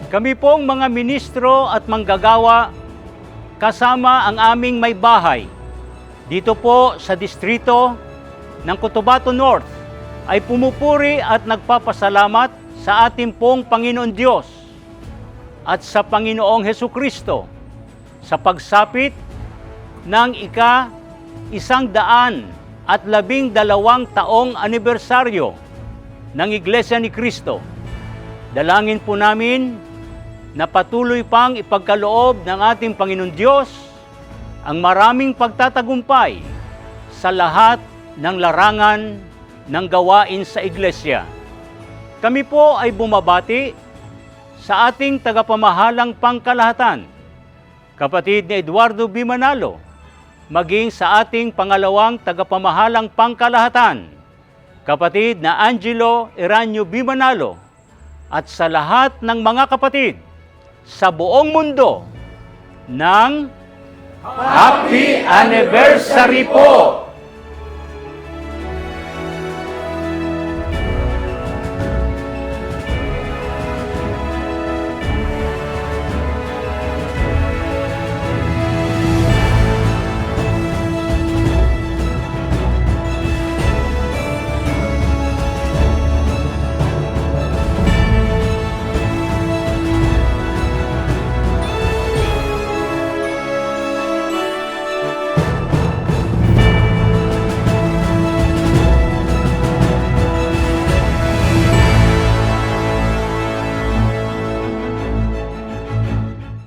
Kami pong mga ministro at manggagawa kasama ang aming may bahay dito po sa distrito ng Cotabato North ay pumupuri at nagpapasalamat sa ating pong Panginoon Diyos at sa Panginoong Hesukristo sa pagsapit ng ika-112 taong anibersaryo ng Iglesia ni Cristo. Dalangin po namin na patuloy pang ipagkaloob ng ating Panginoon Diyos ang maraming pagtatagumpay sa lahat ng larangan ng gawain sa Iglesia. Kami po ay bumabati sa ating tagapamahalang pangkalahatan, kapatid ni Eduardo B. Manalo, maging sa ating pangalawang tagapamahalang pangkalahatan, kapatid na Angelo Eranio B. Manalo, at sa lahat ng mga kapatid sa buong mundo ng Happy Anniversary po!